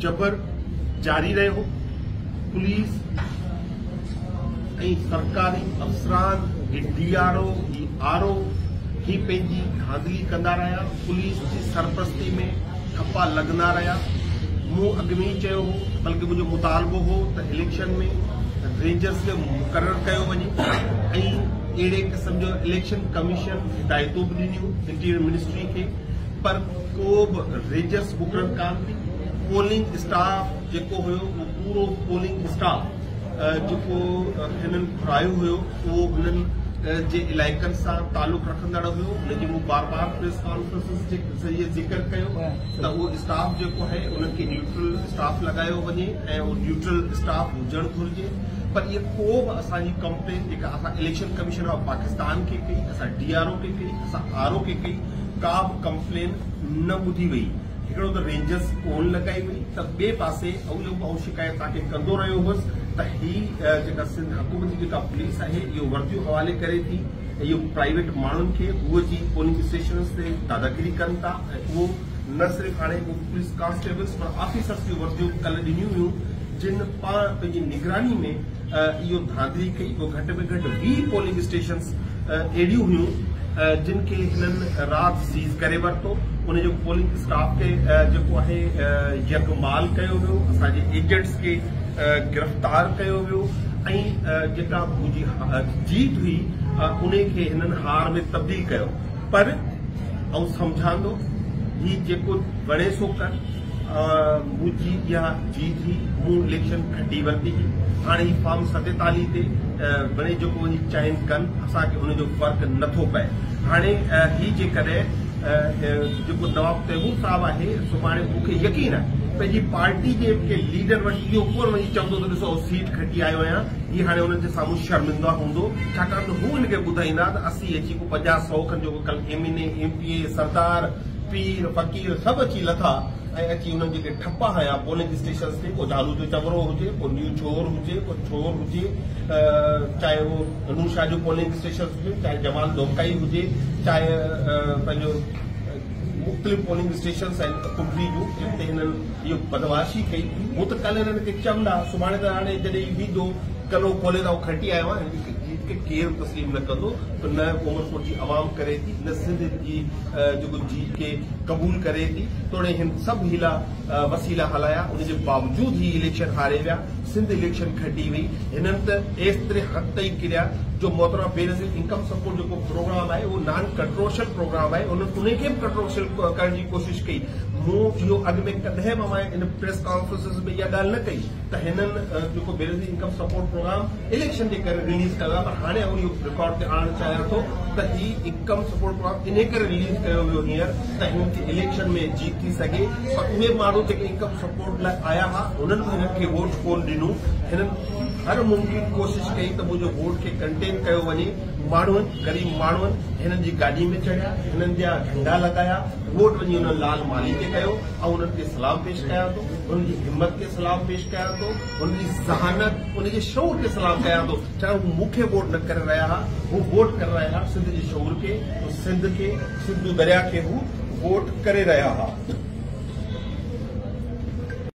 जबर जारी रहियो। पुलिस सरकारी अफसरान DRO RO ही पंहिंजी धांधली कंदा रहिया। पुलिस की सरपरस्ती में ठप्पा लगंदा रहिया। मूं अॻु में ही चयो हो, बल्कि मुंहिंजो मुतालबो हो त इलेक्शन में रेंजर्स खे मुक़ररु कयो वञे ऐं अहिड़े क़िस्म जो इलेक्शन कमीशन हिदायतूं बि ॾिनियूं इंटीरियर मिनिस्ट्री खे, पर को बि रेंजर्स मुक़ररु कान थी। पोलिंग स्टाफ जेको हुयो उहो पूरो पोलिंग स्टाफ जेको हिननि घुरायो हुयो उहो हुननि जे इलाइक़नि सां तालुक़ रखंदड़ हुयो। हुनजी मूं बार बार प्रेस कॉन्फ्रेंसिस जे ज़रिए ज़िक्र कयो त उहो स्टाफ जेको है उन्हनि खे न्यूट्रल स्टाफ लगायो वञे ऐं उहो न्यूट्रल स्टाफ हुजणु घुरिजे। पर इहे को बि असांजी कंप्लेन जेका असां इलेक्शन कमीशन ऑफ पाकिस्तान खे कई, असां DRO खे कई, असां RO खे कई, का बि कंप्लेन न ॿुधी वई। हिकिड़ो त रेंजर्स कोन लॻाई वई, त ॿिए पासे ऐं शिकायत तव्हांखे कंदो रहियो हुअसि त ही जेका सिंध हुकूमत जी जेका पुलिस आहे इहो वर्दियूं हवाले करे थी, इहो प्राइवेट माण्हुनि खे उहो जी पोलिंग स्टेशन्स ते दादागिरी कनि था। ऐं उहो न सिर्फ़ हाणे पुलिस कांस्टेबल्स पर ऑफिसर्स जूं वर्दियूं कल्ह ॾिनियूं हुयूं जिन पाण पंहिंजी निगरानी में इहो धांधली कई। पोइ घटि में घटि 20 पोलिंग स्टेशन्स अहिड़ियूं हुयूं जिन खे हिननि राति सीज़ करे वरितो। उनजो पोलिंग स्टाफ खे जेको आहे यकमाल कयो वियो, असांजे एजेंट्स खे गिरफ़्तार कयो वियो ऐं जेका मुंहिंजी जीत हुई उन खे हिननि हार में तब्दील कयो। पर ऐं सम्झांदो ही जेको वणे सो कर, मुंहिंजी इहा जीत हुई, मूं इलेक्शन खटी वरिती हुई। हाणे ही फॉर्म 47 ते वणे जेको वञी चाहिनि कनि, असांखे उनजो फ़र्क़ु नथो पए। हाणे ही जेकॾहिं जेको नवाब तैमूर साहब आहे, सुभाणे मूंखे यकीन आहे पंहिंजी पार्टी जे लीडर वटि इहो कोन वञी चवंदो त ॾिसो सीट खटी आयो आहियां, हीउ हाणे हुननि जे साम्हूं शर्मिंदा हूंदो, छाकाणि त हू हिनखे ॿुधाईंदा त असीं अची 50-100 खनि जेको कल MNA MPA सरदार पीर फ़कीर सभु अची लथा ऐं अची हुननि जेके ठप्पा हया पोलिंग स्टेशन्स ते, को जालू जो चवरो हुजे, को न्यू छोर हुजे, को छोर हुजे, चाहे वो नूशा जो पोलिंग स्टेशन हुजे, चाहे जमाल दोकाई हुजे, चाहे पंहिंजो मुख़्तलिफ़ पोलिंग स्टेशन्स आहिनि कुंडली जूं जिते हिननि इहो बदमाशी कई। हू त कल्ह हिननि खे चवंदा, सुभाणे त हाणे जॾहिं बीहंदो कलो खोले त खटी आयो आहे, जीत खे केरु तस्लीम न कंदो। त न उमरकोट जी आवाम करे थी, न सिंध जी जेको जीत खे क़बूल करे थी। तोड़े हिन सभु हीला वसीला हलाया, उनजे बावजूद ही इलेक्शन हारे विया, सिंध इलेक्शन खटी वई। हिननि त एतिरे हद ताईं किरिया जो मोहतरमा बेनज़ीर इनकम सपोर्ट जेको प्रोग्राम आहे उहो नॉन कंट्रोवर्शियल प्रोग्राम आहे, उनखे बि कंट्रोवर्शियल करण जी कोशिश कई। मूं इहो अॻु में कॾहिं मां इन प्रेस कॉन्फ्रेंसिस में इहा ॻाल्हि न कई त हिननि जेको Benazir income support programme election जे करे रिलीज़ कंदा, पर हाणे इहो रिकॉर्ड ते आणणु चाहियां थो त ही इनकम सपोर्ट प्रोग्राम इन करे रिलीज़ कयो वियो हींअर त हिननि खे इलेक्शन में जीत थी सघे। पर उहे माण्हू जेके इनकम सपोर्ट लाइ आया हुआ उन्हनि बि हिननि खे वोट कोन ॾिनो। हिननि हर मुमकिन कोशिश कई त मुंहिंजो वोट खे कंटेन कयो वञे। माण्हुनि ग़रीब माण्हुनि हिननि जी गाॾी में चढ़िया, हिननि जा झंडा लॻाया, वोट वञी हुन लाल माली खे कयो ऐं उन्हनि खे सलाम पेश कयां थो, उन्हनि जी हिम्मत खे सलाम पेश कयां थो, उन्हनि जी ज़हानत, उनजे शऊर खे सलाम कयां थो। छाकाणि हू मूंखे वोट न करे रहिया हुआ, हू वोट करे रहिया हुआ सिंध जे शऊर खे, सिंध दरिया खे हू वोट करे रहिया हुआ।